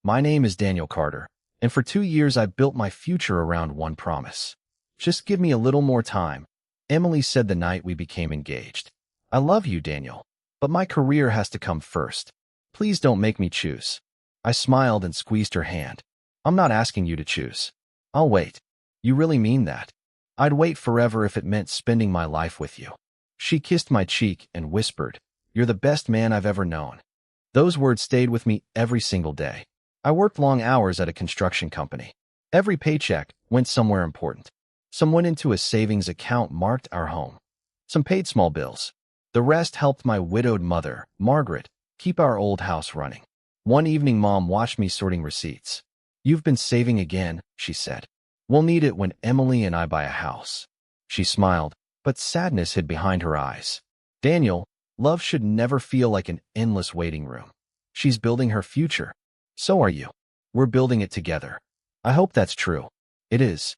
My name is Daniel Carter, and for 2 years I built my future around one promise. Just give me a little more time, Emily said the night we became engaged. I love you, Daniel, but my career has to come first. Please don't make me choose. I smiled and squeezed her hand. I'm not asking you to choose. I'll wait. You really mean that? I'd wait forever if it meant spending my life with you. She kissed my cheek and whispered, "You're the best man I've ever known." Those words stayed with me every single day. I worked long hours at a construction company. Every paycheck went somewhere important. Some went into a savings account marked our home. Some paid small bills. The rest helped my widowed mother, Margaret, keep our old house running. One evening, Mom watched me sorting receipts. "You've been saving again," she said. "We'll need it when Emily and I buy a house." She smiled, but sadness hid behind her eyes. "Daniel, love should never feel like an endless waiting room. She's building her future. So are you. We're building it together. I hope that's true." "It is."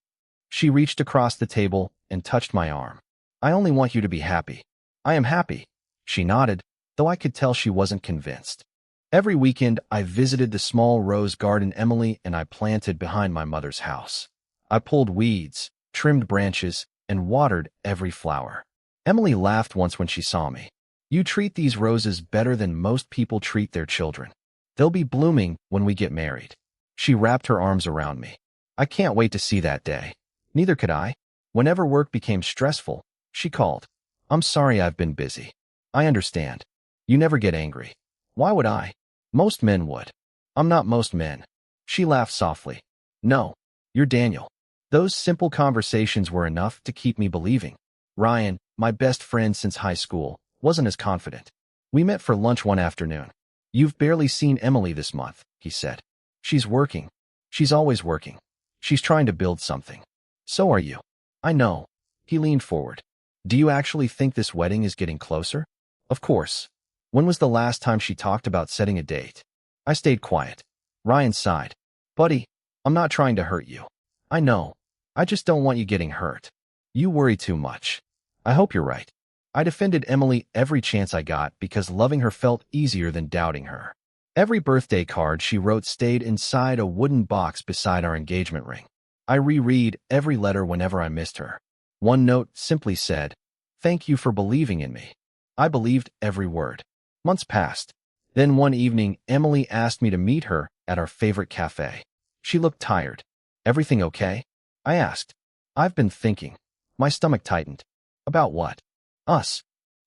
She reached across the table and touched my arm. "I only want you to be happy." "I am happy." She nodded, though I could tell she wasn't convinced. Every weekend, I visited the small rose garden Emily and I planted behind my mother's house. I pulled weeds, trimmed branches, and watered every flower. Emily laughed once when she saw me. "You treat these roses better than most people treat their children. They'll be blooming when we get married." She wrapped her arms around me. "I can't wait to see that day." Neither could I. Whenever work became stressful, she called. "I'm sorry I've been busy." "I understand. You never get angry." "Why would I? Most men would." "I'm not most men." She laughed softly. "No, you're Daniel." Those simple conversations were enough to keep me believing. Ryan, my best friend since high school, wasn't as confident. We met for lunch one afternoon. "You've barely seen Emily this month," he said. "She's working. She's always working. She's trying to build something. So are you." "I know." He leaned forward. "Do you actually think this wedding is getting closer?" "Of course." "When was the last time she talked about setting a date?" I stayed quiet. Ryan sighed. "Buddy, I'm not trying to hurt you." "I know. I just don't want you getting hurt. You worry too much." "I hope you're right." I defended Emily every chance I got because loving her felt easier than doubting her. Every birthday card she wrote stayed inside a wooden box beside our engagement ring. I reread every letter whenever I missed her. One note simply said, "Thank you for believing in me." I believed every word. Months passed. Then one evening, Emily asked me to meet her at our favorite cafe. She looked tired. "Everything okay?" I asked. "I've been thinking." My stomach tightened. "About what?" "Us."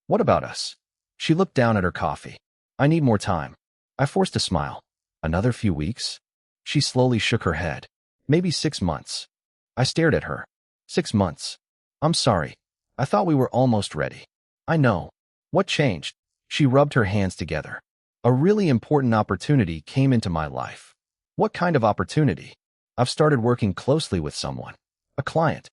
"What about us?" She looked down at her coffee. "I need more time." I forced a smile. "Another few weeks?" She slowly shook her head. "Maybe 6 months." I stared at her. 6 months. "I'm sorry. I thought we were almost ready." "I know." "What changed?" She rubbed her hands together. "A really important opportunity came into my life." "What kind of opportunity?" "I've started working closely with someone. A client."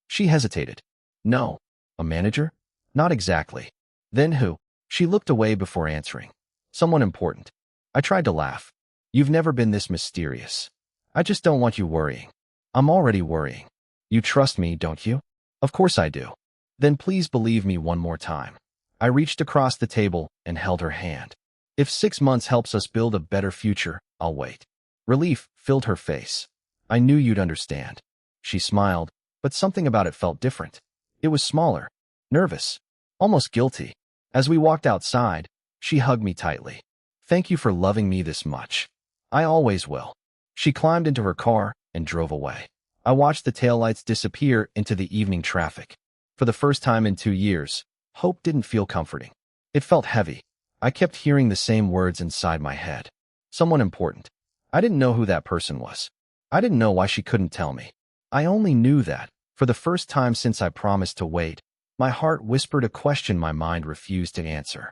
She hesitated. "No. A manager?" "Not exactly." "Then who?" She looked away before answering. "Someone important." I tried to laugh. "You've never been this mysterious." "I just don't want you worrying." "I'm already worrying." "You trust me, don't you?" "Of course I do." "Then please believe me one more time." I reached across the table and held her hand. "If 6 months helps us build a better future, I'll wait." Relief filled her face. "I knew you'd understand." She smiled, but something about it felt different. It was smaller, nervous, almost guilty. As we walked outside, she hugged me tightly. "Thank you for loving me this much." "I always will." She climbed into her car and drove away. I watched the taillights disappear into the evening traffic. For the first time in 2 years, hope didn't feel comforting. It felt heavy. I kept hearing the same words inside my head. Someone important. I didn't know who that person was. I didn't know why she couldn't tell me. I only knew that, for the first time since I promised to wait, my heart whispered a question my mind refused to answer.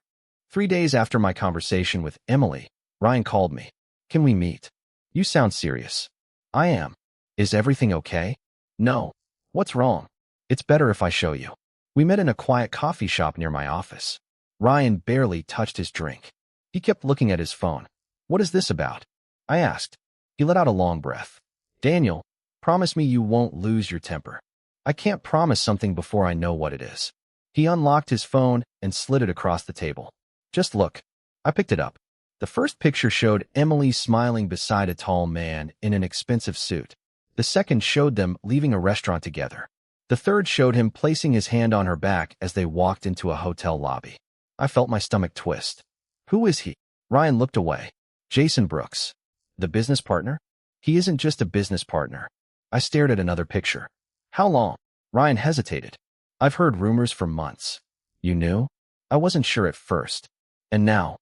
3 days after my conversation with Emily, Ryan called me. "Can we meet?" "You sound serious." "I am." "Is everything okay?" "No." "What's wrong?" "It's better if I show you." We met in a quiet coffee shop near my office. Ryan barely touched his drink. He kept looking at his phone. "What is this about?" I asked. He let out a long breath. "Daniel, promise me you won't lose your temper." "I can't promise something before I know what it is." He unlocked his phone and slid it across the table. "Just look." I picked it up. The first picture showed Emily smiling beside a tall man in an expensive suit. The second showed them leaving a restaurant together. The third showed him placing his hand on her back as they walked into a hotel lobby. I felt my stomach twist. Who is he? Ryan looked away. Jason Brooks. The business partner? He isn't just a business partner. I stared at another picture. How long? Ryan hesitated. I've heard rumors for months. You knew? I wasn't sure at first. And now?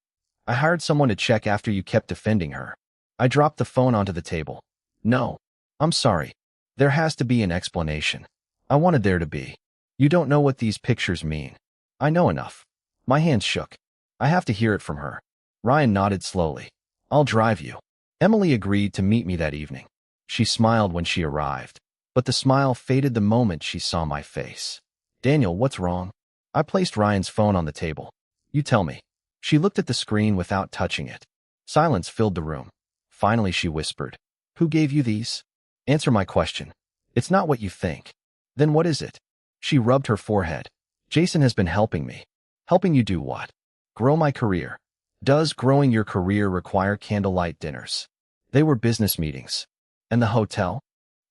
I hired someone to check after you kept defending her. I dropped the phone onto the table. No. I'm sorry. There has to be an explanation. I wanted there to be. You don't know what these pictures mean. I know enough. My hands shook. I have to hear it from her. Ryan nodded slowly. I'll drive you. Emily agreed to meet me that evening. She smiled when she arrived, but the smile faded the moment she saw my face. Daniel, what's wrong? I placed Ryan's phone on the table. You tell me. She looked at the screen without touching it. Silence filled the room. Finally, she whispered. Who gave you these? Answer my question. It's not what you think. Then what is it? She rubbed her forehead. Jason has been helping me. Helping you do what? Grow my career. Does growing your career require candlelight dinners? They were business meetings. And the hotel?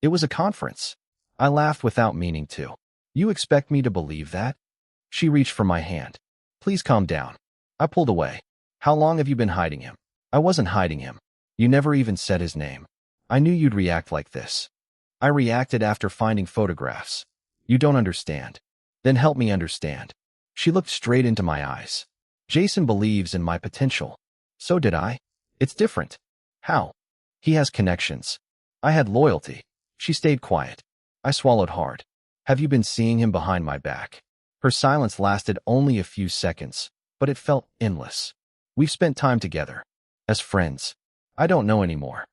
It was a conference. I laughed without meaning to. You expect me to believe that? She reached for my hand. Please calm down. I pulled away. How long have you been hiding him? I wasn't hiding him. You never even said his name. I knew you'd react like this. I reacted after finding photographs. You don't understand. Then help me understand. She looked straight into my eyes. Jason believes in my potential. So did I. It's different. How? He has connections. I had loyalty. She stayed quiet. I swallowed hard. Have you been seeing him behind my back? Her silence lasted only a few seconds, but it felt endless. We've spent time together. As friends. I don't know anymore.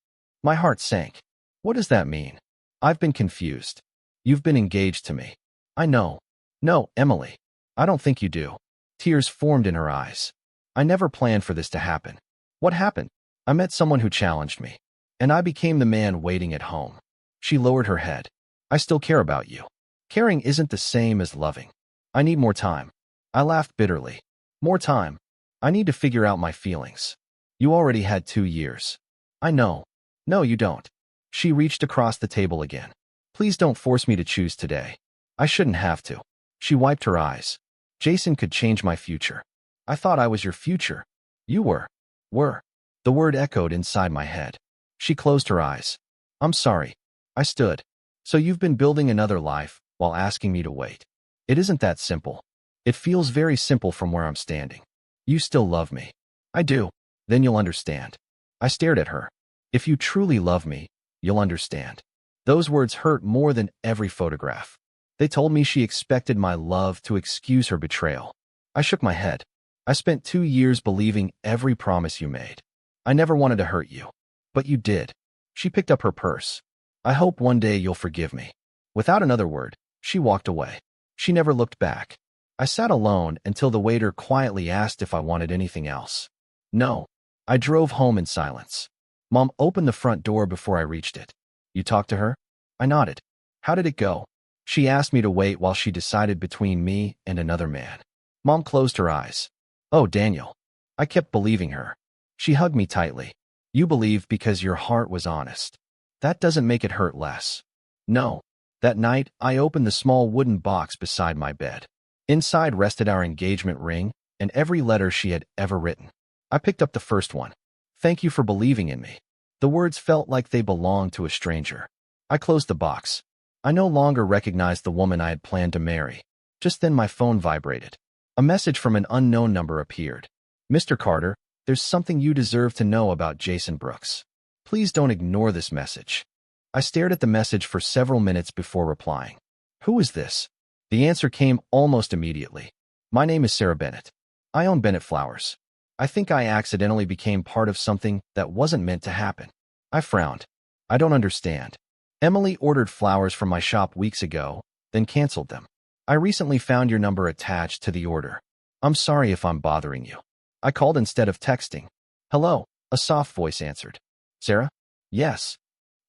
My heart sank. What does that mean? I've been confused. You've been engaged to me. I know. No, Emily. I don't think you do. Tears formed in her eyes. I never planned for this to happen. What happened? I met someone who challenged me. And I became the man waiting at home. She lowered her head. I still care about you. Caring isn't the same as loving. I need more time. I laughed bitterly. More time. I need to figure out my feelings. You already had 2 years. I know. No, you don't. She reached across the table again. Please don't force me to choose today. I shouldn't have to. She wiped her eyes. Jason could change my future. I thought I was your future. You were. Were. The word echoed inside my head. She closed her eyes. I'm sorry. I stood. So you've been building another life while asking me to wait. It isn't that simple. It feels very simple from where I'm standing. You still love me. I do. Then you'll understand. I stared at her. If you truly love me, you'll understand. Those words hurt more than every photograph. They told me she expected my love to excuse her betrayal. I shook my head. I spent 2 years believing every promise you made. I never wanted to hurt you. But you did. She picked up her purse. I hope one day you'll forgive me. Without another word, she walked away. She never looked back. I sat alone until the waiter quietly asked if I wanted anything else. No. I drove home in silence. Mom opened the front door before I reached it. You talked to her? I nodded. How did it go? She asked me to wait while she decided between me and another man. Mom closed her eyes. Oh, Daniel. I kept believing her. She hugged me tightly. You believed because your heart was honest. That doesn't make it hurt less. No. That night, I opened the small wooden box beside my bed. Inside rested our engagement ring and every letter she had ever written. I picked up the first one. Thank you for believing in me. The words felt like they belonged to a stranger. I closed the box. I no longer recognized the woman I had planned to marry. Just then my phone vibrated. A message from an unknown number appeared. Mr. Carter, there's something you deserve to know about Jason Brooks. Please don't ignore this message. I stared at the message for several minutes before replying. Who is this? The answer came almost immediately. My name is Sarah Bennett. I own Bennett Flowers. I think I accidentally became part of something that wasn't meant to happen. I frowned. I don't understand. Emily ordered flowers from my shop weeks ago, then canceled them. I recently found your number attached to the order. I'm sorry if I'm bothering you. I called instead of texting. Hello, a soft voice answered. Sarah? Yes.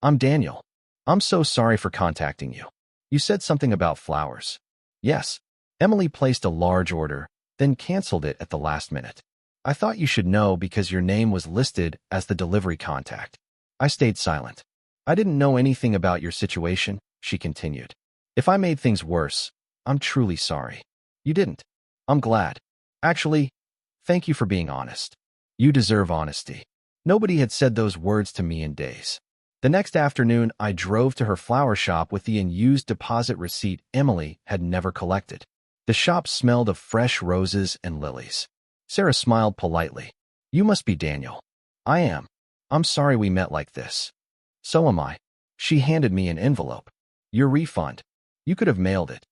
I'm Daniel. I'm so sorry for contacting you. You said something about flowers. Yes. Emily placed a large order, then canceled it at the last minute. I thought you should know because your name was listed as the delivery contact. I stayed silent. I didn't know anything about your situation, she continued. If I made things worse, I'm truly sorry. You didn't. I'm glad. Actually, thank you for being honest. You deserve honesty. Nobody had said those words to me in days. The next afternoon, I drove to her flower shop with the unused deposit receipt Emily had never collected. The shop smelled of fresh roses and lilies. Sarah smiled politely. You must be Daniel. I am. I'm sorry we met like this. So am I. She handed me an envelope. Your refund. You could have mailed it.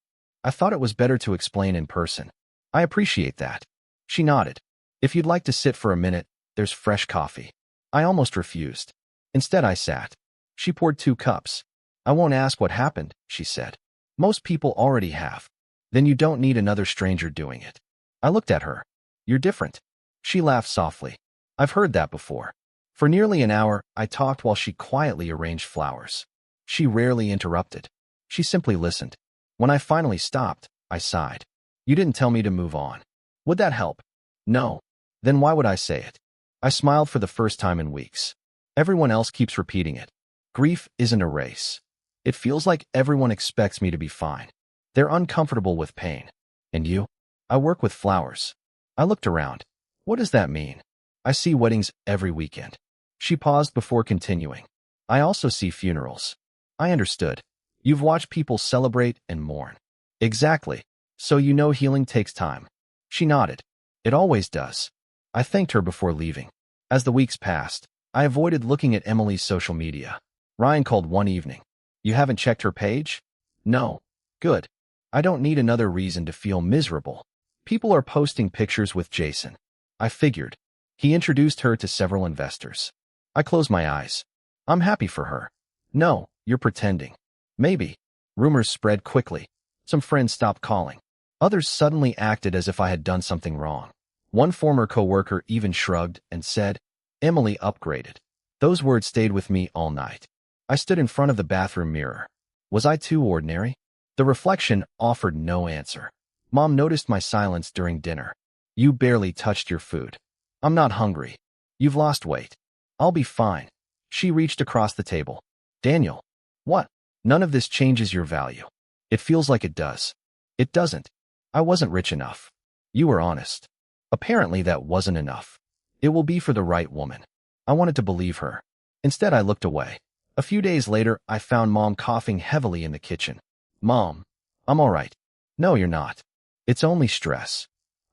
I thought it was better to explain in person. I appreciate that. She nodded. If you'd like to sit for a minute, there's fresh coffee. I almost refused. Instead, I sat. She poured 2 cups. I won't ask what happened, she said. Most people already have. Then you don't need another stranger doing it. I looked at her. You're different. She laughed softly. I've heard that before. For nearly an hour, I talked while she quietly arranged flowers. She rarely interrupted. She simply listened. When I finally stopped, I sighed. You didn't tell me to move on. Would that help? No. Then why would I say it? I smiled for the first time in weeks. Everyone else keeps repeating it. Grief isn't a race. It feels like everyone expects me to be fine. They're uncomfortable with pain. And you? I work with flowers. I looked around. What does that mean? I see weddings every weekend. She paused before continuing. I also see funerals. I understood. You've watched people celebrate and mourn. Exactly. So you know healing takes time. She nodded. It always does. I thanked her before leaving. As the weeks passed, I avoided looking at Emily's social media. Ryan called one evening. You haven't checked her page? No. Good. I don't need another reason to feel miserable. People are posting pictures with Jason. I figured. He introduced her to several investors. I closed my eyes. I'm happy for her. No, you're pretending. Maybe. Rumors spread quickly. Some friends stopped calling. Others suddenly acted as if I had done something wrong. One former coworker even shrugged and said, Emily upgraded. Those words stayed with me all night. I stood in front of the bathroom mirror. Was I too ordinary? The reflection offered no answer. Mom noticed my silence during dinner. You barely touched your food. I'm not hungry. You've lost weight. I'll be fine. She reached across the table. Daniel. What? None of this changes your value. It feels like it does. It doesn't. I wasn't rich enough. You were honest. Apparently that wasn't enough. It will be for the right woman. I wanted to believe her. Instead, I looked away. A few days later, I found Mom coughing heavily in the kitchen. Mom, I'm all right. No, you're not. It's only stress.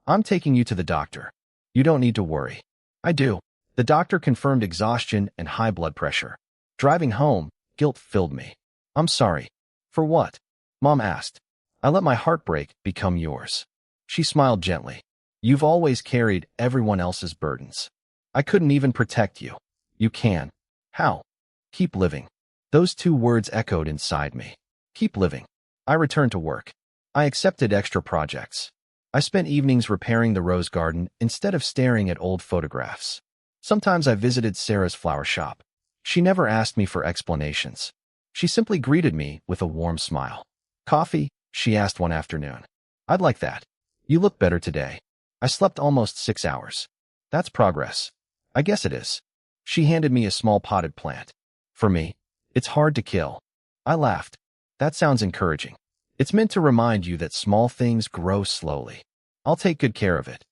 I'm taking you to the doctor. You don't need to worry. I do. The doctor confirmed exhaustion and high blood pressure. Driving home, guilt filled me. I'm sorry. For what? Mom asked. I let my heartbreak become yours. She smiled gently. You've always carried everyone else's burdens. I couldn't even protect you. You can. How? Keep living. Those 2 words echoed inside me. Keep living. I returned to work. I accepted extra projects. I spent evenings repairing the rose garden instead of staring at old photographs. Sometimes I visited Sarah's flower shop. She never asked me for explanations. She simply greeted me with a warm smile. Coffee? She asked one afternoon. I'd like that. You look better today. I slept almost 6 hours. That's progress. I guess it is. She handed me a small potted plant. For me, it's hard to kill. I laughed. That sounds encouraging. It's meant to remind you that small things grow slowly. I'll take good care of it.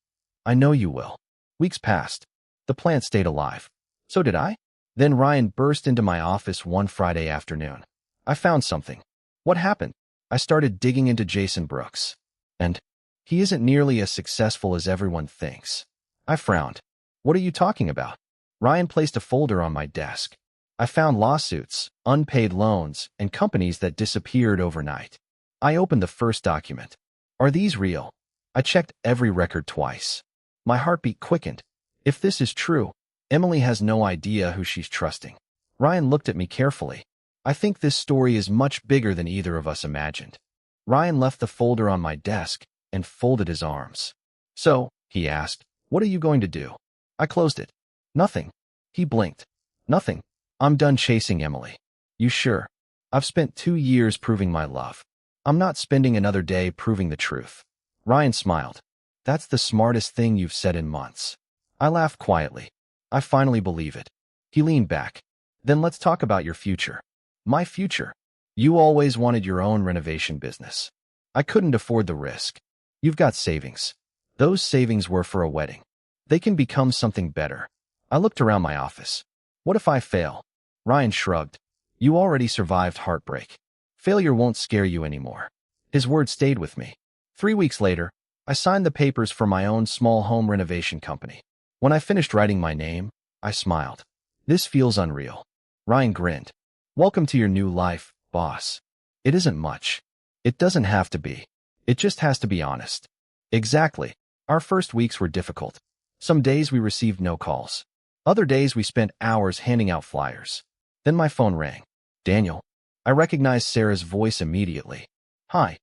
I know you will. Weeks passed. The plant stayed alive. So did I. Then Ryan burst into my office one Friday afternoon. I found something. What happened? I started digging into Jason Brooks. And he isn't nearly as successful as everyone thinks. I frowned. What are you talking about? Ryan placed a folder on my desk. I found lawsuits, unpaid loans, and companies that disappeared overnight. I opened the first document. Are these real? I checked every record twice. My heartbeat quickened. If this is true, Emily has no idea who she's trusting. Ryan looked at me carefully. I think this story is much bigger than either of us imagined. Ryan left the folder on my desk and folded his arms. So, he asked, what are you going to do? I closed it. Nothing. He blinked. Nothing. I'm done chasing Emily. You sure? I've spent 2 years proving my love. I'm not spending another day proving the truth. Ryan smiled. That's the smartest thing you've said in months. I laughed quietly. I finally believe it. He leaned back. Then let's talk about your future. My future. You always wanted your own renovation business. I couldn't afford the risk. You've got savings. Those savings were for a wedding. They can become something better. I looked around my office. What if I fail? Ryan shrugged. You already survived heartbreak. Failure won't scare you anymore. His words stayed with me. 3 weeks later, I signed the papers for my own small home renovation company. When I finished writing my name, I smiled. This feels unreal. Ryan grinned. Welcome to your new life, boss. It isn't much. It doesn't have to be. It just has to be honest. Exactly. Our first weeks were difficult. Some days we received no calls. Other days we spent hours handing out flyers. Then my phone rang. Daniel. I recognized Sarah's voice immediately. Hi.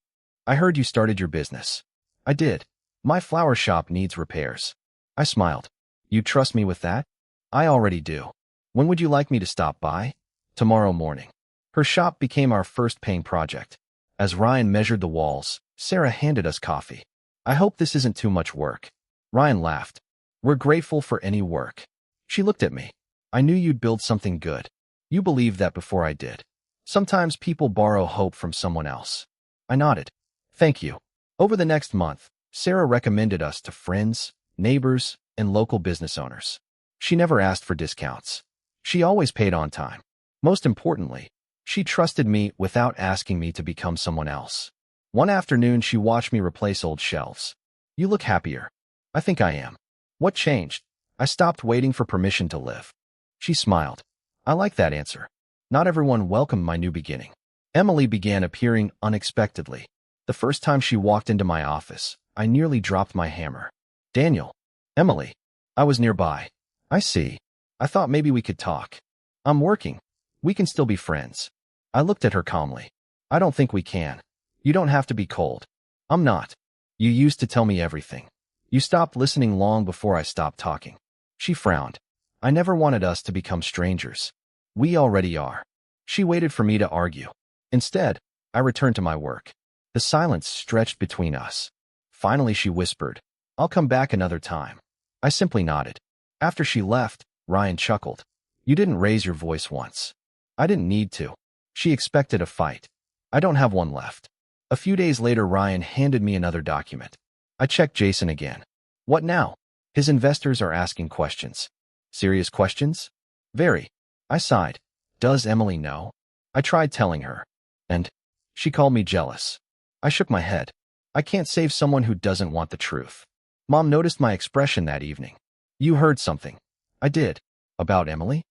I heard you started your business. I did. My flower shop needs repairs. I smiled. You trust me with that? I already do. When would you like me to stop by? Tomorrow morning. Her shop became our first paying project. As Ryan measured the walls, Sarah handed us coffee. I hope this isn't too much work. Ryan laughed. We're grateful for any work. She looked at me. I knew you'd build something good. You believed that before I did. Sometimes people borrow hope from someone else. I nodded. Thank you. Over the next month, Sarah recommended us to friends, neighbors, and local business owners. She never asked for discounts. She always paid on time. Most importantly, she trusted me without asking me to become someone else. One afternoon, she watched me replace old shelves. You look happier. I think I am. What changed? I stopped waiting for permission to live. She smiled. I like that answer. Not everyone welcomed my new beginning. Emily began appearing unexpectedly. The first time she walked into my office, I nearly dropped my hammer. Daniel. Emily. I was nearby. I see. I thought maybe we could talk. I'm working. We can still be friends. I looked at her calmly. I don't think we can. You don't have to be cold. I'm not. You used to tell me everything. You stopped listening long before I stopped talking. She frowned. I never wanted us to become strangers. We already are. She waited for me to argue. Instead, I returned to my work. The silence stretched between us. Finally, she whispered, I'll come back another time. I simply nodded. After she left, Ryan chuckled. You didn't raise your voice once. I didn't need to. She expected a fight. I don't have one left. A few days later, Ryan handed me another document. I checked Jason again. What now? His investors are asking questions. Serious questions? Very. I sighed. Does Emily know? I tried telling her. And she called me jealous. I shook my head. I can't save someone who doesn't want the truth. Mom noticed my expression that evening. You heard something. I did. About Emily?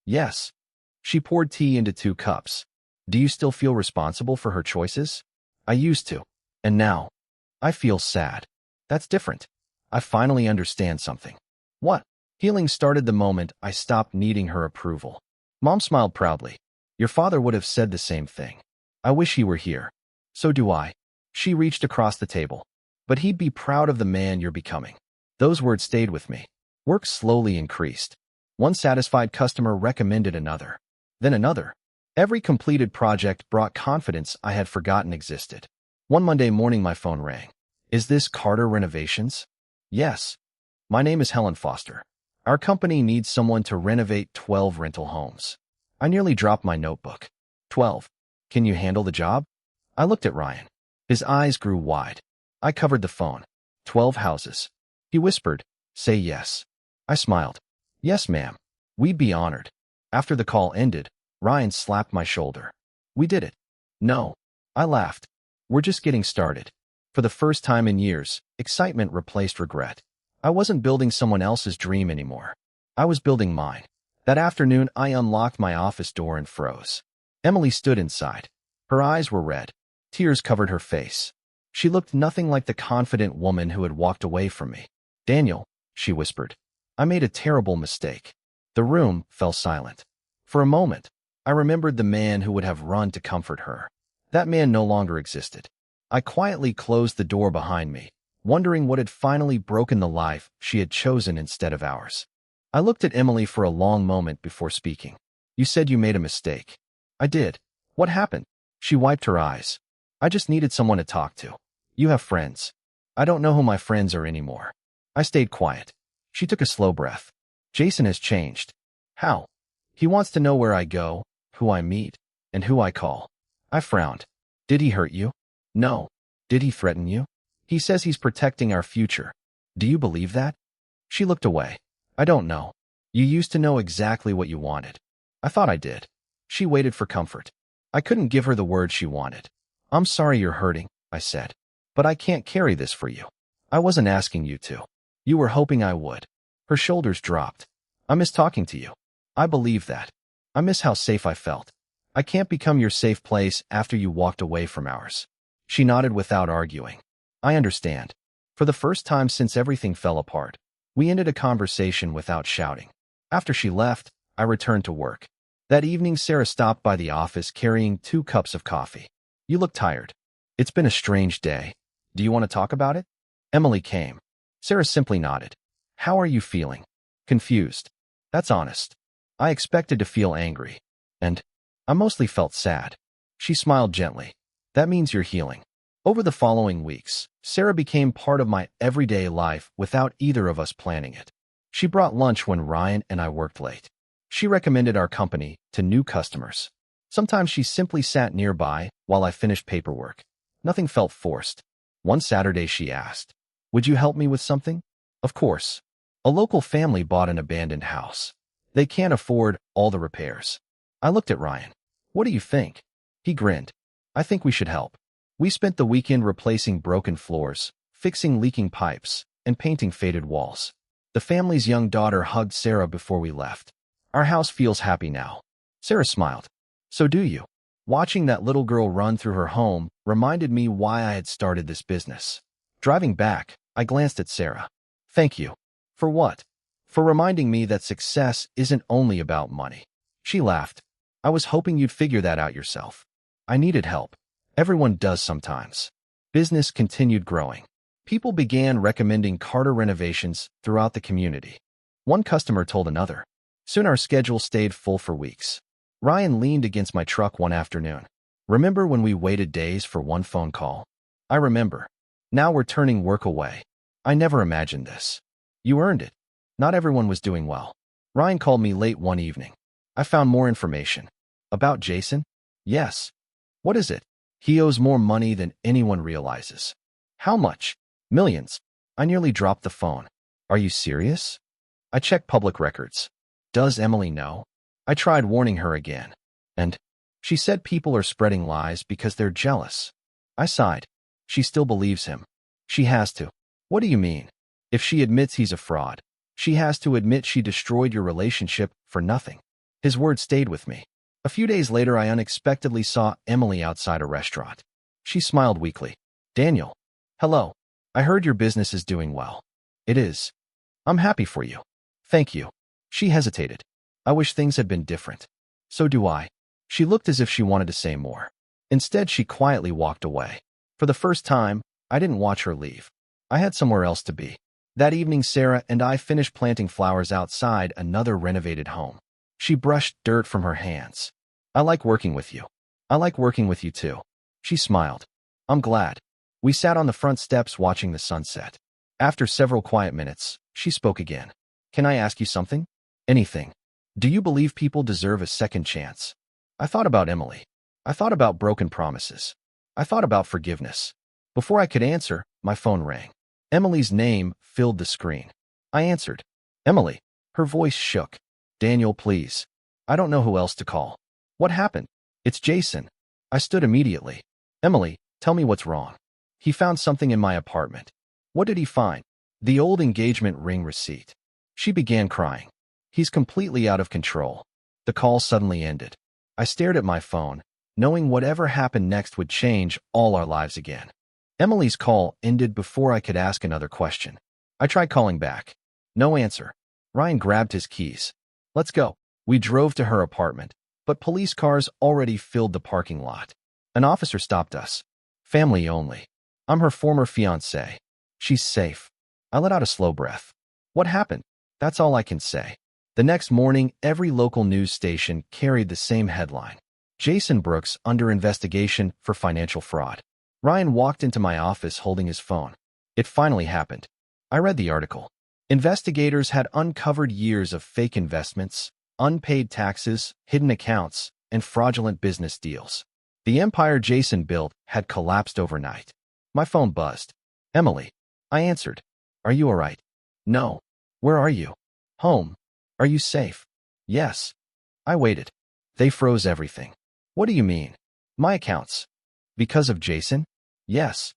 Yes. She poured tea into 2 cups. Do you still feel responsible for her choices? I used to. And now? I feel sad. That's different. I finally understand something. What? Healing started the moment I stopped needing her approval. Mom smiled proudly. Your father would have said the same thing. I wish he were here. So do I. She reached across the table. But he'd be proud of the man you're becoming. Those words stayed with me. Work slowly increased. One satisfied customer recommended another. Then another. Every completed project brought confidence I had forgotten existed. One Monday morning, my phone rang. Is this Carter Renovations? Yes. My name is Helen Foster. Our company needs someone to renovate 12 rental homes. I nearly dropped my notebook. 12. Can you handle the job? I looked at Ryan. His eyes grew wide. I covered the phone. 12 houses. He whispered, say yes. I smiled. Yes, ma'am. We'd be honored. After the call ended, Ryan slapped my shoulder. We did it. No. I laughed. We're just getting started. For the first time in years, excitement replaced regret. I wasn't building someone else's dream anymore. I was building mine. That afternoon, I unlocked my office door and froze. Emily stood inside. Her eyes were red. Tears covered her face. She looked nothing like the confident woman who had walked away from me. Daniel, she whispered. I made a terrible mistake. The room fell silent. For a moment, I remembered the man who would have run to comfort her. That man no longer existed. I quietly closed the door behind me, wondering what had finally broken the life she had chosen instead of ours. I looked at Emily for a long moment before speaking. You said you made a mistake. I did. What happened? She wiped her eyes. I just needed someone to talk to. You have friends. I don't know who my friends are anymore. I stayed quiet. She took a slow breath. Jason has changed. How? He wants to know where I go, who I meet, and who I call. I frowned. Did he hurt you? No. Did he threaten you? He says he's protecting our future. Do you believe that? She looked away. I don't know. You used to know exactly what you wanted. I thought I did. She waited for comfort. I couldn't give her the words she wanted. I'm sorry you're hurting, I said. But I can't carry this for you. I wasn't asking you to. You were hoping I would. Her shoulders dropped. I miss talking to you. I believe that. I miss how safe I felt. I can't become your safe place after you walked away from ours. She nodded without arguing. I understand. For the first time since everything fell apart, we ended a conversation without shouting. After she left, I returned to work. That evening, Sarah stopped by the office carrying 2 cups of coffee. You look tired. It's been a strange day. Do you want to talk about it? Emily came. Sarah simply nodded. How are you feeling? Confused. That's honest. I expected to feel angry. And I mostly felt sad. She smiled gently. That means you're healing. Over the following weeks, Sarah became part of my everyday life without either of us planning it. She brought lunch when Ryan and I worked late. She recommended our company to new customers. Sometimes she simply sat nearby while I finished paperwork. Nothing felt forced. One Saturday she asked, "Would you help me with something?" Of course. A local family bought an abandoned house. They can't afford all the repairs. I looked at Ryan. What do you think? He grinned. I think we should help. We spent the weekend replacing broken floors, fixing leaking pipes, and painting faded walls. The family's young daughter hugged Sarah before we left. Our house feels happy now. Sarah smiled. So do you. Watching that little girl run through her home reminded me why I had started this business. Driving back, I glanced at Sarah. Thank you. For what? For reminding me that success isn't only about money. She laughed. I was hoping you'd figure that out yourself. I needed help. Everyone does sometimes. Business continued growing. People began recommending Carter renovations throughout the community. One customer told another. Soon our schedule stayed full for weeks. Ryan leaned against my truck one afternoon. Remember when we waited days for one phone call? I remember. Now we're turning work away. I never imagined this. You earned it. Not everyone was doing well. Ryan called me late one evening. I found more information. About Jason? Yes. What is it? He owes more money than anyone realizes. How much? Millions. I nearly dropped the phone. Are you serious? I checked public records. Does Emily know? I tried warning her again. And she said people are spreading lies because they're jealous. I sighed. She still believes him. She has to. What do you mean? If she admits he's a fraud, she has to admit she destroyed your relationship for nothing. His words stayed with me. A few days later, I unexpectedly saw Emily outside a restaurant. She smiled weakly. Daniel. Hello. I heard your business is doing well. It is. I'm happy for you. Thank you. She hesitated. I wish things had been different. So do I. She looked as if she wanted to say more. Instead, she quietly walked away. For the first time, I didn't watch her leave. I had somewhere else to be. That evening, Sarah and I finished planting flowers outside another renovated home. She brushed dirt from her hands. I like working with you. I like working with you too. She smiled. I'm glad. We sat on the front steps watching the sunset. After several quiet minutes, she spoke again. Can I ask you something? Anything. Do you believe people deserve a second chance? I thought about Emily. I thought about broken promises. I thought about forgiveness. Before I could answer, my phone rang. Emily's name filled the screen. I answered. Emily. Her voice shook. Daniel, please. I don't know who else to call. What happened? It's Jason. I stood immediately. Emily, tell me what's wrong. He found something in my apartment. What did he find? The old engagement ring receipt. She began crying. He's completely out of control. The call suddenly ended. I stared at my phone, knowing whatever happened next would change all our lives again. Emily's call ended before I could ask another question. I tried calling back. No answer. Ryan grabbed his keys. Let's go. We drove to her apartment, but police cars already filled the parking lot. An officer stopped us. Family only. I'm her former fiancé. She's safe. I let out a slow breath. What happened? That's all I can say. The next morning, every local news station carried the same headline. Jason Brooks under investigation for financial fraud. Ryan walked into my office holding his phone. It finally happened. I read the article. Investigators had uncovered years of fake investments, unpaid taxes, hidden accounts, and fraudulent business deals. The empire Jason built had collapsed overnight. My phone buzzed. Emily. I answered. Are you all right? No. Where are you? Home. Are you safe? Yes. I waited. They froze everything. What do you mean? My accounts. Because of Jason? Yes.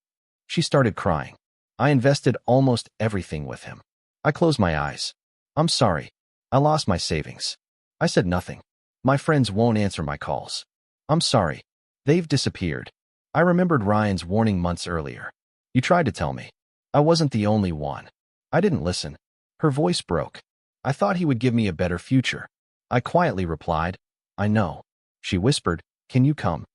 She started crying. I invested almost everything with him. I closed my eyes. I'm sorry. I lost my savings. I said nothing. My friends won't answer my calls. I'm sorry. They've disappeared. I remembered Ryan's warning months earlier. You tried to tell me. I wasn't the only one. I didn't listen. Her voice broke. I thought he would give me a better future. I quietly replied, I know. She whispered, can you come?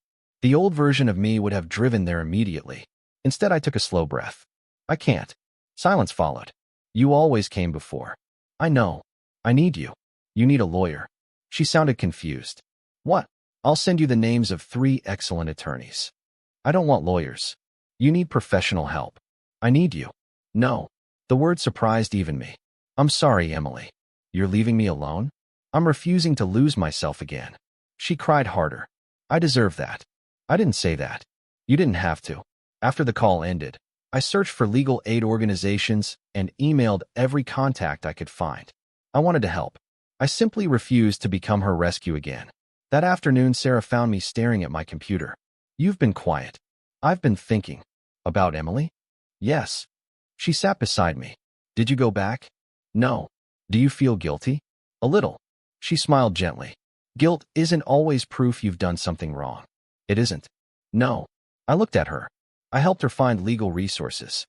The old version of me would have driven there immediately. Instead, I took a slow breath. I can't. Silence followed. You always came before. I know. I need you. You need a lawyer. She sounded confused. What? I'll send you the names of 3 excellent attorneys. I don't want lawyers. You need professional help. I need you. No. The word surprised even me. I'm sorry, Emily. You're leaving me alone? I'm refusing to lose myself again. She cried harder. I deserve that. I didn't say that. You didn't have to. After the call ended, I searched for legal aid organizations and emailed every contact I could find. I wanted to help. I simply refused to become her rescue again. That afternoon, Sarah found me staring at my computer. You've been quiet. I've been thinking. About Emily? Yes. She sat beside me. Did you go back? No. Do you feel guilty? A little. She smiled gently. Guilt isn't always proof you've done something wrong. It isn't. No. I looked at her. I helped her find legal resources.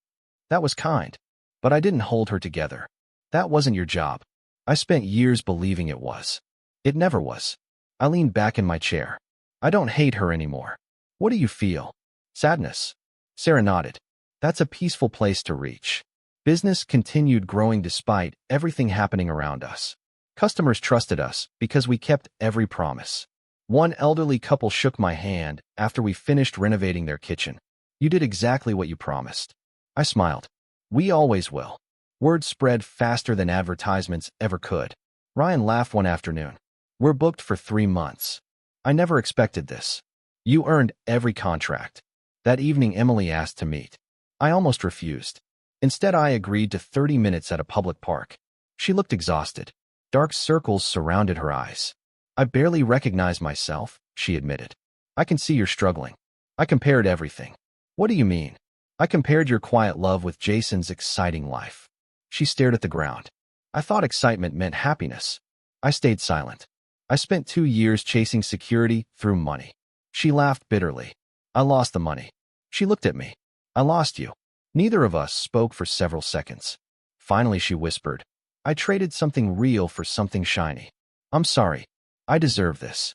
That was kind. But I didn't hold her together. That wasn't your job. I spent years believing it was. It never was. I leaned back in my chair. I don't hate her anymore. What do you feel? Sadness. Sarah nodded. That's a peaceful place to reach. Business continued growing despite everything happening around us. Customers trusted us because we kept every promise. One elderly couple shook my hand after we finished renovating their kitchen. You did exactly what you promised. I smiled. We always will. Word spread faster than advertisements ever could. Ryan laughed one afternoon. We're booked for 3 months. I never expected this. You earned every contract. That evening, Emily asked to meet. I almost refused. Instead, I agreed to 30 minutes at a public park. She looked exhausted. Dark circles surrounded her eyes. I barely recognize myself, she admitted. I can see you're struggling. I compared everything. What do you mean? I compared your quiet love with Jason's exciting life. She stared at the ground. I thought excitement meant happiness. I stayed silent. I spent 2 years chasing security through money. She laughed bitterly. I lost the money. She looked at me. I lost you. Neither of us spoke for several seconds. Finally, she whispered, I traded something real for something shiny. I'm sorry. I deserve this.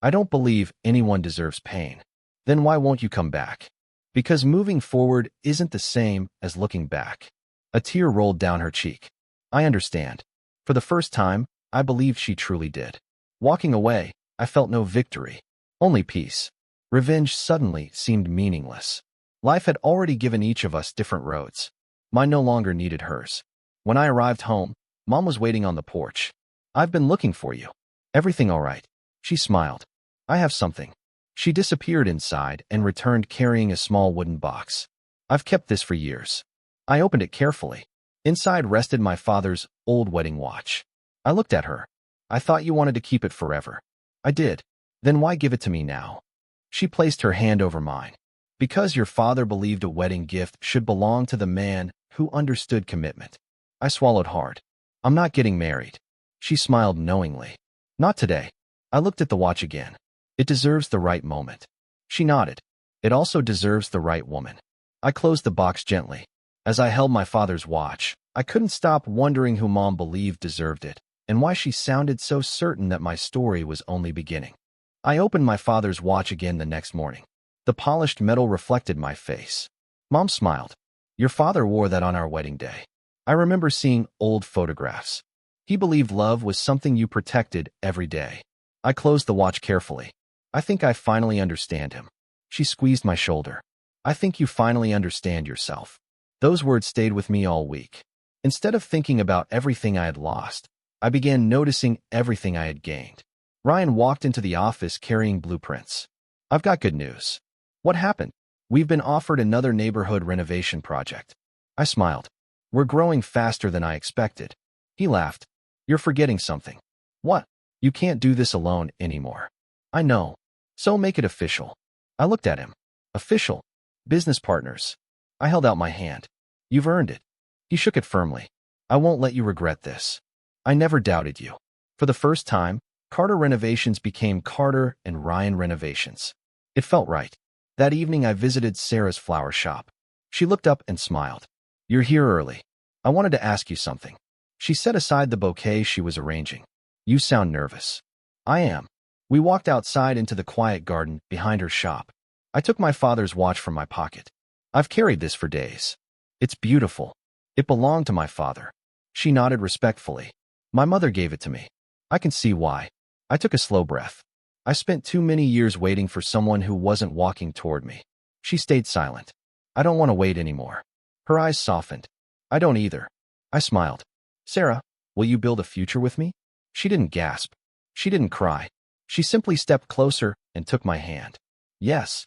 I don't believe anyone deserves pain. Then why won't you come back? Because moving forward isn't the same as looking back. A tear rolled down her cheek. I understand. For the first time, I believed she truly did. Walking away, I felt no victory, only peace. Revenge suddenly seemed meaningless. Life had already given each of us different roads. Mine no longer needed hers. When I arrived home, Mom was waiting on the porch. I've been looking for you. Everything all right? She smiled. I have something. She disappeared inside and returned carrying a small wooden box. I've kept this for years. I opened it carefully. Inside rested my father's old wedding watch. I looked at her. I thought you wanted to keep it forever. I did. Then why give it to me now? She placed her hand over mine. Because your father believed a wedding gift should belong to the man who understood commitment. I swallowed hard. I'm not getting married. She smiled knowingly. Not today. I looked at the watch again. It deserves the right moment. She nodded. It also deserves the right woman. I closed the box gently. As I held my father's watch, I couldn't stop wondering who Mom believed deserved it, and why she sounded so certain that my story was only beginning. I opened my father's watch again the next morning. The polished metal reflected my face. Mom smiled. Your father wore that on our wedding day. I remember seeing old photographs. He believed love was something you protected every day. I closed the watch carefully. I think I finally understand him. She squeezed my shoulder. I think you finally understand yourself. Those words stayed with me all week. Instead of thinking about everything I had lost, I began noticing everything I had gained. Ryan walked into the office carrying blueprints. I've got good news. What happened? We've been offered another neighborhood renovation project. I smiled. We're growing faster than I expected. He laughed. You're forgetting something. What? You can't do this alone anymore. I know. So make it official. I looked at him. Official. Business partners. I held out my hand. You've earned it. He shook it firmly. I won't let you regret this. I never doubted you. For the first time, Carter Renovations became Carter and Ryan Renovations. It felt right. That evening I visited Sarah's flower shop. She looked up and smiled. You're here early. I wanted to ask you something. She set aside the bouquet she was arranging. You sound nervous. I am. We walked outside into the quiet garden behind her shop. I took my father's watch from my pocket. I've carried this for days. It's beautiful. It belonged to my father. She nodded respectfully. My mother gave it to me. I can see why. I took a slow breath. I spent too many years waiting for someone who wasn't walking toward me. She stayed silent. I don't want to wait anymore. Her eyes softened. I don't either. I smiled. Sarah, will you build a future with me? She didn't gasp. She didn't cry. She simply stepped closer and took my hand. Yes.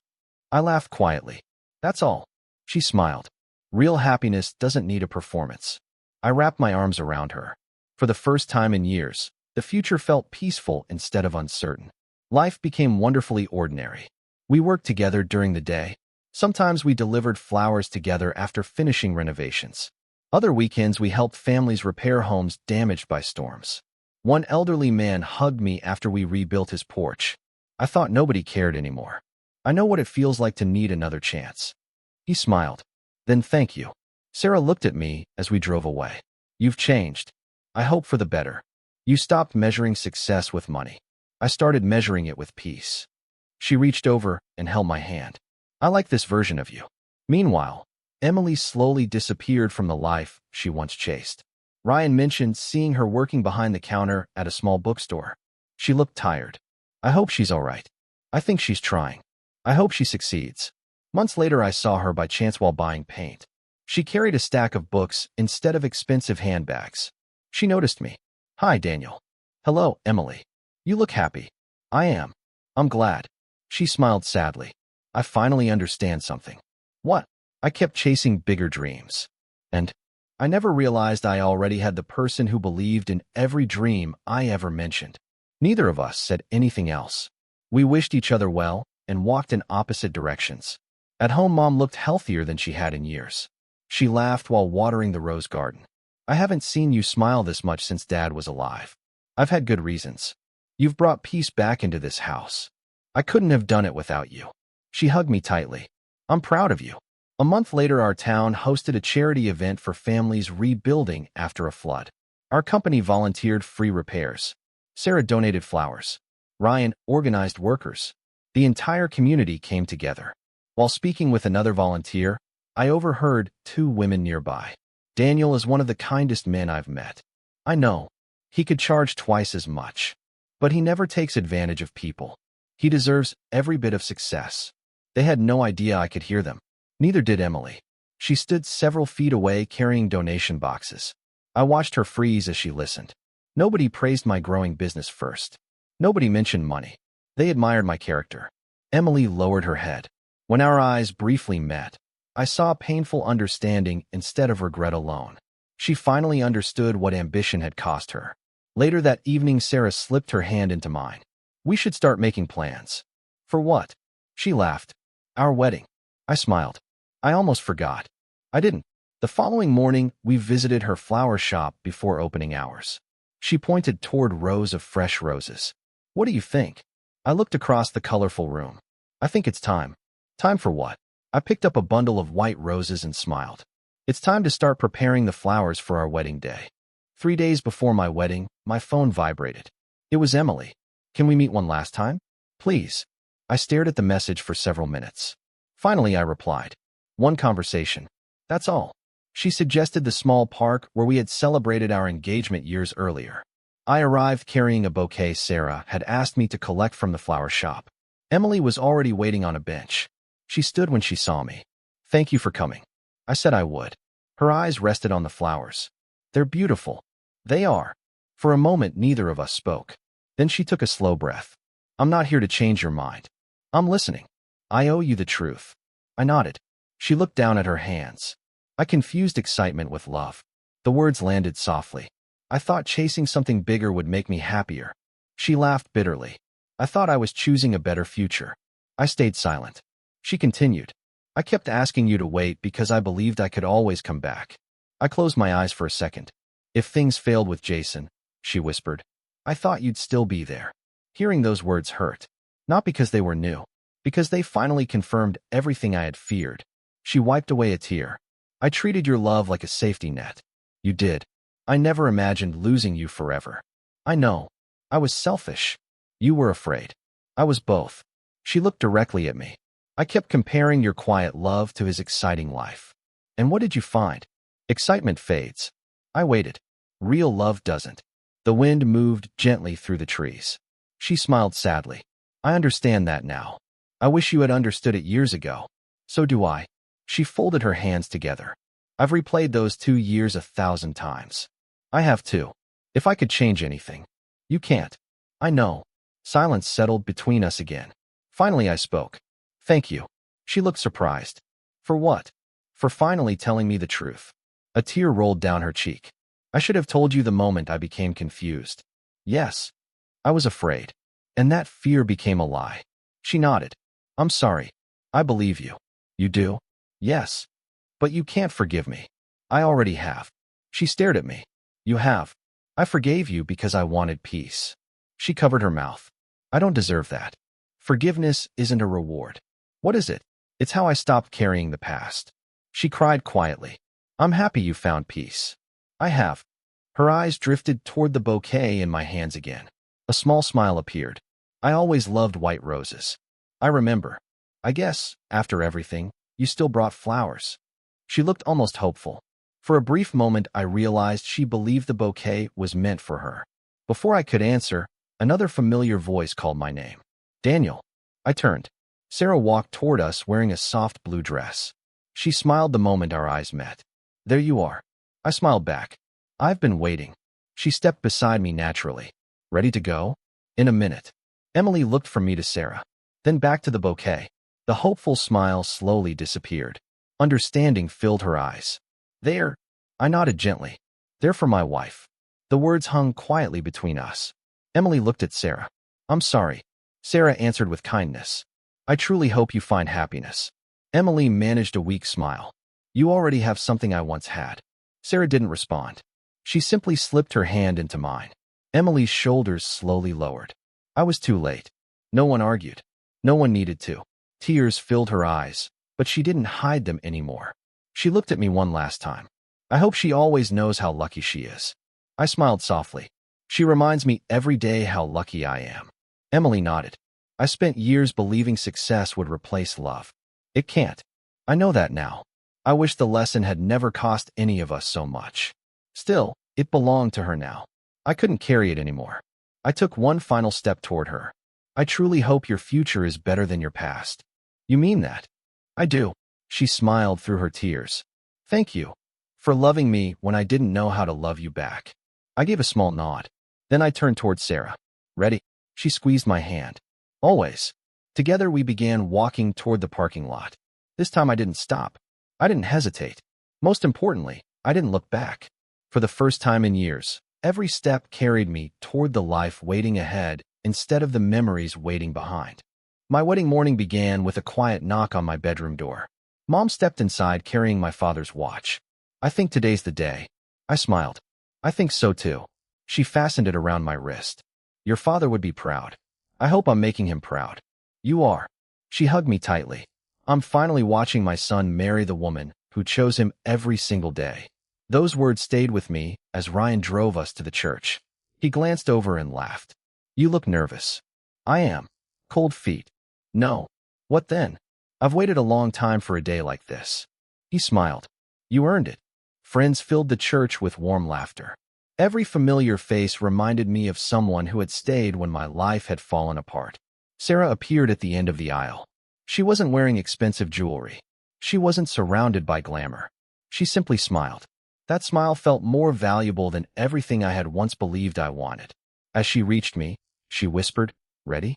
I laughed quietly. That's all. She smiled. Real happiness doesn't need a performance. I wrapped my arms around her. For the first time in years, the future felt peaceful instead of uncertain. Life became wonderfully ordinary. We worked together during the day. Sometimes we delivered flowers together after finishing renovations. Other weekends we helped families repair homes damaged by storms. One elderly man hugged me after we rebuilt his porch. I thought nobody cared anymore. I know what it feels like to need another chance. He smiled. Then thank you. Sarah looked at me as we drove away. You've changed. I hope for the better. You stopped measuring success with money. I started measuring it with peace. She reached over and held my hand. I like this version of you. Meanwhile, Emily slowly disappeared from the life she once chased. Ryan mentioned seeing her working behind the counter at a small bookstore. She looked tired. I hope she's all right. I think she's trying. I hope she succeeds. Months later, I saw her by chance while buying paint. She carried a stack of books instead of expensive handbags. She noticed me. Hi, Daniel. Hello, Emily. You look happy. I am. I'm glad. She smiled sadly. I finally understand something. What? I kept chasing bigger dreams. And I never realized I already had the person who believed in every dream I ever mentioned. Neither of us said anything else. We wished each other well and walked in opposite directions. At home, Mom looked healthier than she had in years. She laughed while watering the rose garden. I haven't seen you smile this much since Dad was alive. I've had good reasons. You've brought peace back into this house. I couldn't have done it without you. She hugged me tightly. I'm proud of you. A month later, our town hosted a charity event for families rebuilding after a flood. Our company volunteered free repairs. Sarah donated flowers. Ryan organized workers. The entire community came together. While speaking with another volunteer, I overheard two women nearby. Daniel is one of the kindest men I've met. I know. He could charge twice as much. But he never takes advantage of people. He deserves every bit of success. They had no idea I could hear them. Neither did Emily. She stood several feet away carrying donation boxes. I watched her freeze as she listened. Nobody praised my growing business first. Nobody mentioned money. They admired my character. Emily lowered her head. When our eyes briefly met, I saw painful understanding instead of regret alone. She finally understood what ambition had cost her. Later that evening, Sarah slipped her hand into mine. We should start making plans. For what? She laughed. Our wedding. I smiled. I almost forgot. I didn't. The following morning, we visited her flower shop before opening hours. She pointed toward rows of fresh roses. What do you think? I looked across the colorful room. I think it's time. Time for what? I picked up a bundle of white roses and smiled. It's time to start preparing the flowers for our wedding day. 3 days before my wedding, my phone vibrated. It was Emily. Can we meet one last time? Please. I stared at the message for several minutes. Finally, I replied. One conversation. That's all. She suggested the small park where we had celebrated our engagement years earlier. I arrived carrying a bouquet Sarah had asked me to collect from the flower shop. Emily was already waiting on a bench. She stood when she saw me. Thank you for coming. I said I would. Her eyes rested on the flowers. They're beautiful. They are. For a moment, neither of us spoke. Then she took a slow breath. I'm not here to change your mind. I'm listening. I owe you the truth. I nodded. She looked down at her hands. I confused excitement with love. The words landed softly. I thought chasing something bigger would make me happier. She laughed bitterly. I thought I was choosing a better future. I stayed silent. She continued. I kept asking you to wait because I believed I could always come back. I closed my eyes for a second. If things failed with Jason, she whispered, I thought you'd still be there. Hearing those words hurt. Not because they were new, because they finally confirmed everything I had feared. She wiped away a tear. I treated your love like a safety net. You did. I never imagined losing you forever. I know. I was selfish. You were afraid. I was both. She looked directly at me. I kept comparing your quiet love to his exciting life. And what did you find? Excitement fades. I waited. Real love doesn't. The wind moved gently through the trees. She smiled sadly. I understand that now. I wish you had understood it years ago. So do I. She folded her hands together. I've replayed those 2 years 1,000 times. I have too. If I could change anything. You can't. I know. Silence settled between us again. Finally I spoke. Thank you. She looked surprised. For what? For finally telling me the truth. A tear rolled down her cheek. I should have told you the moment I became confused. Yes. I was afraid. And that fear became a lie. She nodded. I'm sorry. I believe you. You do? Yes. But you can't forgive me. I already have. She stared at me. You have. I forgave you because I wanted peace. She covered her mouth. I don't deserve that. Forgiveness isn't a reward. What is it? It's how I stopped carrying the past. She cried quietly. I'm happy you found peace. I have. Her eyes drifted toward the bouquet in my hands again. A small smile appeared. I always loved white roses. I remember. I guess, after everything, you still brought flowers. She looked almost hopeful. For a brief moment, I realized she believed the bouquet was meant for her. Before I could answer, another familiar voice called my name. Daniel. I turned. Sarah walked toward us wearing a soft blue dress. She smiled the moment our eyes met. There you are. I smiled back. I've been waiting. She stepped beside me naturally. Ready to go? In a minute. Emily looked from me to Sarah, then back to the bouquet. The hopeful smile slowly disappeared. Understanding filled her eyes. There. I nodded gently. They're for my wife. The words hung quietly between us. Emily looked at Sarah. I'm sorry. Sarah answered with kindness. I truly hope you find happiness. Emily managed a weak smile. You already have something I once had. Sarah didn't respond. She simply slipped her hand into mine. Emily's shoulders slowly lowered. I was too late. No one argued. No one needed to. Tears filled her eyes, but she didn't hide them anymore. She looked at me one last time. I hope she always knows how lucky she is. I smiled softly. She reminds me every day how lucky I am. Emily nodded. I spent years believing success would replace love. It can't. I know that now. I wish the lesson had never cost any of us so much. Still, it belonged to her now. I couldn't carry it anymore. I took one final step toward her. I truly hope your future is better than your past. You mean that? I do. She smiled through her tears. Thank you. For loving me when I didn't know how to love you back. I gave a small nod. Then I turned toward Sarah. Ready? She squeezed my hand. Always. Together we began walking toward the parking lot. This time I didn't stop. I didn't hesitate. Most importantly, I didn't look back. For the first time in years, every step carried me toward the life waiting ahead instead of the memories waiting behind. My wedding morning began with a quiet knock on my bedroom door. Mom stepped inside carrying my father's watch. I think today's the day. I smiled. I think so too. She fastened it around my wrist. Your father would be proud. I hope I'm making him proud. You are. She hugged me tightly. I'm finally watching my son marry the woman who chose him every single day. Those words stayed with me as Ryan drove us to the church. He glanced over and laughed. You look nervous. I am. Cold feet. No. What then? I've waited a long time for a day like this. He smiled. You earned it. Friends filled the church with warm laughter. Every familiar face reminded me of someone who had stayed when my life had fallen apart. Sarah appeared at the end of the aisle. She wasn't wearing expensive jewelry. She wasn't surrounded by glamour. She simply smiled. That smile felt more valuable than everything I had once believed I wanted. As she reached me, she whispered, "Ready?"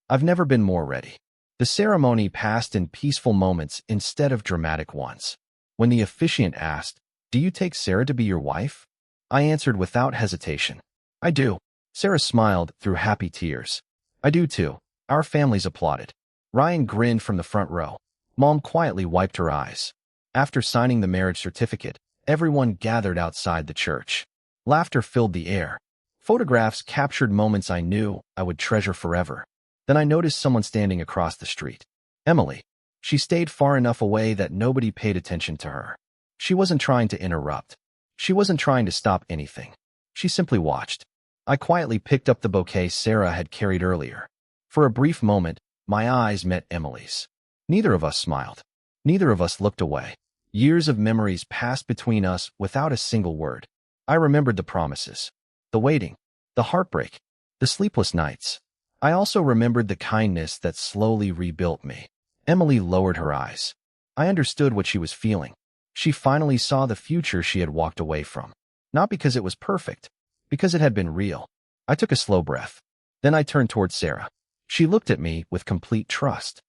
I've never been more ready. The ceremony passed in peaceful moments instead of dramatic ones. When the officiant asked, "Do you take Sarah to be your wife?" I answered without hesitation, "I do." Sarah smiled through happy tears. "I do too." Our families applauded. Ryan grinned from the front row. Mom quietly wiped her eyes. After signing the marriage certificate, everyone gathered outside the church. Laughter filled the air. Photographs captured moments I knew I would treasure forever. Then I noticed someone standing across the street. Emily. She stayed far enough away that nobody paid attention to her. She wasn't trying to interrupt. She wasn't trying to stop anything. She simply watched. I quietly picked up the bouquet Sarah had carried earlier. For a brief moment, my eyes met Emily's. Neither of us smiled. Neither of us looked away. Years of memories passed between us without a single word. I remembered the promises, the waiting, the heartbreak, the sleepless nights. I also remembered the kindness that slowly rebuilt me. Emily lowered her eyes. I understood what she was feeling. She finally saw the future she had walked away from. Not because it was perfect, because it had been real. I took a slow breath. Then I turned toward Sarah. She looked at me with complete trust.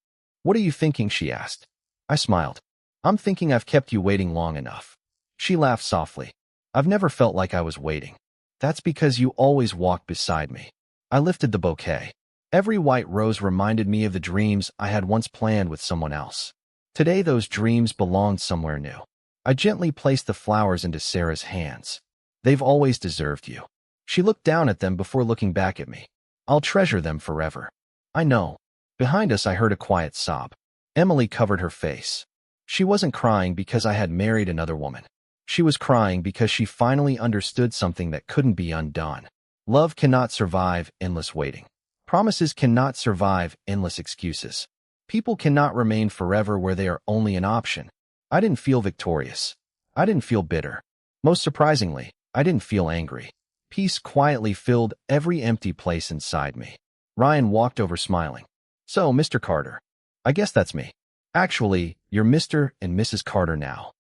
"What are you thinking?" she asked. I smiled. "I'm thinking I've kept you waiting long enough." She laughed softly. "I've never felt like I was waiting. That's because you always walked beside me." I lifted the bouquet. Every white rose reminded me of the dreams I had once planned with someone else. Today those dreams belonged somewhere new. I gently placed the flowers into Sarah's hands. "They've always deserved you." She looked down at them before looking back at me. "I'll treasure them forever." "I know." Behind us I heard a quiet sob. Emily covered her face. She wasn't crying because I had married another woman. She was crying because she finally understood something that couldn't be undone. Love cannot survive endless waiting. Promises cannot survive endless excuses. People cannot remain forever where they are only an option. I didn't feel victorious. I didn't feel bitter. Most surprisingly, I didn't feel angry. Peace quietly filled every empty place inside me. Ryan walked over smiling. "So, Mr. Carter." "I guess that's me." "Actually, you're Mr. and Mrs. Carter now."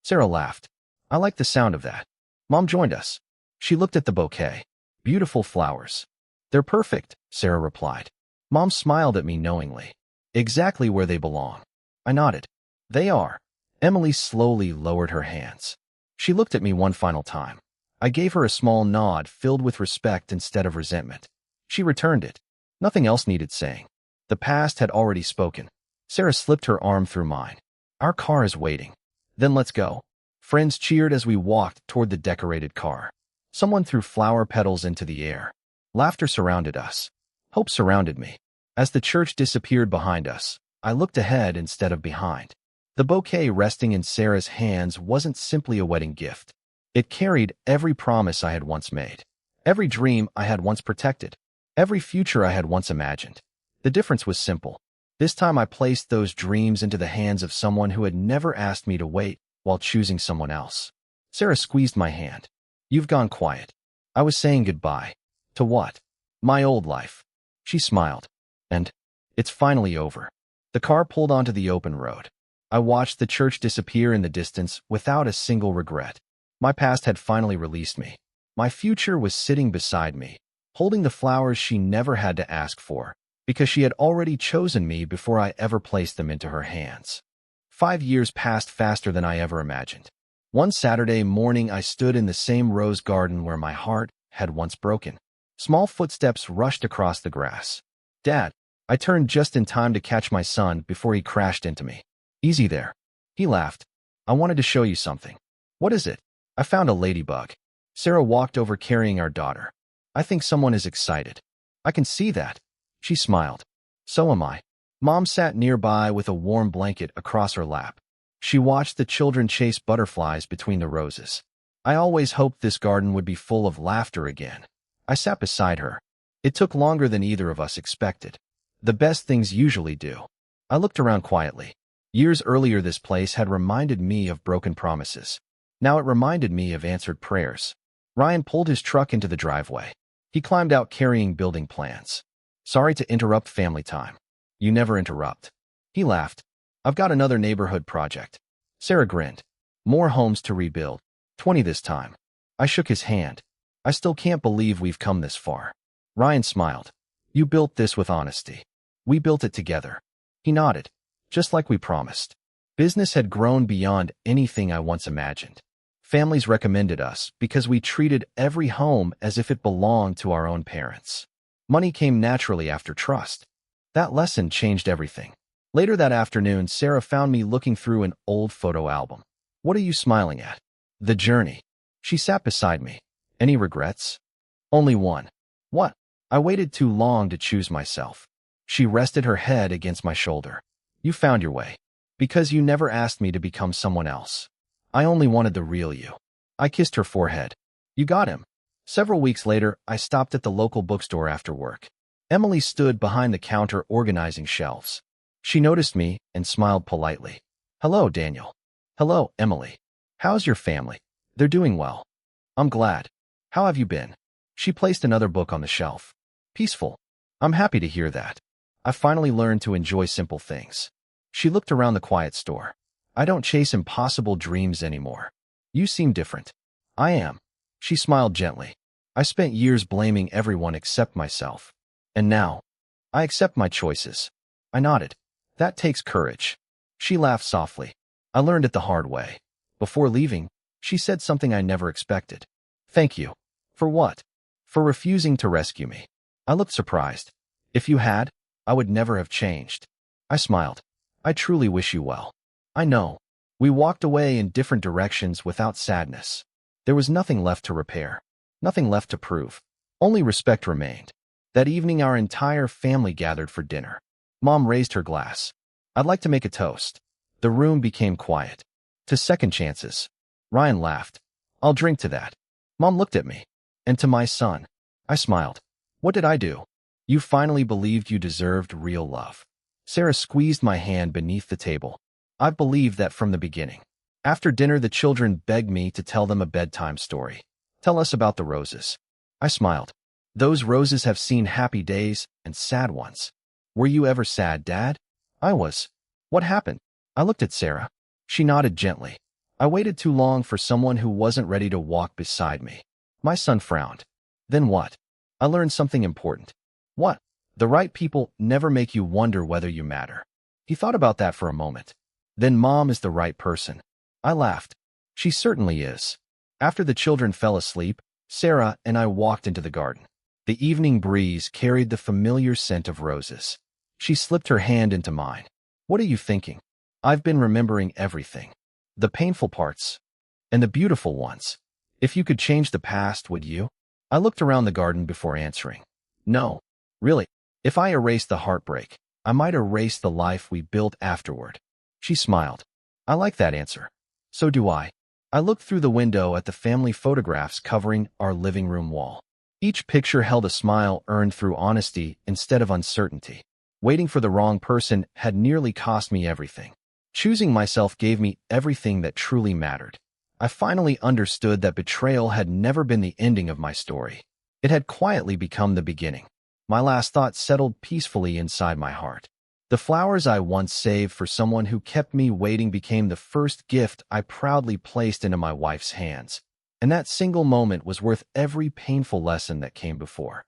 Sarah laughed. "I like the sound of that." Mom joined us. She looked at the bouquet. "Beautiful flowers." "They're perfect," Sarah replied. Mom smiled at me knowingly. "Exactly where they belong." I nodded. "They are." Emily slowly lowered her hands. She looked at me one final time. I gave her a small nod filled with respect instead of resentment. She returned it. Nothing else needed saying. The past had already spoken. Sarah slipped her arm through mine. "Our car is waiting." "Then let's go." Friends cheered as we walked toward the decorated car. Someone threw flower petals into the air. Laughter surrounded us. Hope surrounded me. As the church disappeared behind us, I looked ahead instead of behind. The bouquet resting in Sarah's hands wasn't simply a wedding gift. It carried every promise I had once made, every dream I had once protected, every future I had once imagined. The difference was simple. This time I placed those dreams into the hands of someone who had never asked me to wait while choosing someone else. Sarah squeezed my hand. "You've gone quiet." I was saying goodbye. To what? My old life. She smiled. "And it's finally over." The car pulled onto the open road. I watched the church disappear in the distance without a single regret. My past had finally released me. My future was sitting beside me, holding the flowers she never had to ask for, because she had already chosen me before I ever placed them into her hands. 5 years passed faster than I ever imagined. One Saturday morning I stood in the same rose garden where my heart had once broken. Small footsteps rushed across the grass. "Dad." I turned just in time to catch my son before he crashed into me. "Easy there." He laughed. "I wanted to show you something." "What is it?" "I found a ladybug." Sarah walked over carrying our daughter. "I think someone is excited." "I can see that." She smiled. "So am I." Mom sat nearby with a warm blanket across her lap. She watched the children chase butterflies between the roses. I always hoped this garden would be full of laughter again. I sat beside her. It took longer than either of us expected. The best things usually do. I looked around quietly. Years earlier this place had reminded me of broken promises. Now it reminded me of answered prayers. Ryan pulled his truck into the driveway. He climbed out carrying building plans. "Sorry to interrupt family time." "You never interrupt." He laughed. "I've got another neighborhood project." Sarah grinned. "More homes to rebuild." 20 this time. I shook his hand. I still can't believe we've come this far. Ryan smiled. You built this with honesty. We built it together. He nodded. Just like we promised. Business had grown beyond anything I once imagined. Families recommended us because we treated every home as if it belonged to our own parents. Money came naturally after trust. That lesson changed everything. Later that afternoon, Sarah found me looking through an old photo album. What are you smiling at? The journey. She sat beside me. Any regrets? Only one. What? I waited too long to choose myself. She rested her head against my shoulder. You found your way. Because you never asked me to become someone else. I only wanted the real you. I kissed her forehead. You got him. Several weeks later, I stopped at the local bookstore after work. Emily stood behind the counter organizing shelves. She noticed me and smiled politely. Hello, Daniel. Hello, Emily. How's your family? They're doing well. I'm glad. How have you been? She placed another book on the shelf. Peaceful. I'm happy to hear that. I finally learned to enjoy simple things. She looked around the quiet store. I don't chase impossible dreams anymore. You seem different. I am. She smiled gently. I spent years blaming everyone except myself. And now, I accept my choices. I nodded. That takes courage. She laughed softly. I learned it the hard way. Before leaving, she said something I never expected. Thank you. For what? For refusing to rescue me. I looked surprised. If you had, I would never have changed. I smiled. I truly wish you well. I know. We walked away in different directions without sadness. There was nothing left to repair. Nothing left to prove. Only respect remained. That evening, our entire family gathered for dinner. Mom raised her glass. I'd like to make a toast. The room became quiet. To second chances. Ryan laughed. I'll drink to that. Mom looked at me. And to my son. I smiled. What did I do? You finally believed you deserved real love. Sarah squeezed my hand beneath the table. I've believed that from the beginning. After dinner, the children begged me to tell them a bedtime story. Tell us about the roses. I smiled. Those roses have seen happy days and sad ones. Were you ever sad, Dad? I was. What happened? I looked at Sarah. She nodded gently. I waited too long for someone who wasn't ready to walk beside me. My son frowned. Then what? I learned something important. What? The right people never make you wonder whether you matter. He thought about that for a moment. Then Mom is the right person. I laughed. She certainly is. After the children fell asleep, Sarah and I walked into the garden. The evening breeze carried the familiar scent of roses. She slipped her hand into mine. What are you thinking? I've been remembering everything. The painful parts. And the beautiful ones. If you could change the past, would you? I looked around the garden before answering. No. Really. If I erased the heartbreak, I might erase the life we built afterward. She smiled. I like that answer. So do I. I looked through the window at the family photographs covering our living room wall. Each picture held a smile earned through honesty instead of uncertainty. Waiting for the wrong person had nearly cost me everything. Choosing myself gave me everything that truly mattered. I finally understood that betrayal had never been the ending of my story. It had quietly become the beginning. My last thought settled peacefully inside my heart. The flowers I once saved for someone who kept me waiting became the first gift I proudly placed into my wife's hands. And that single moment was worth every painful lesson that came before.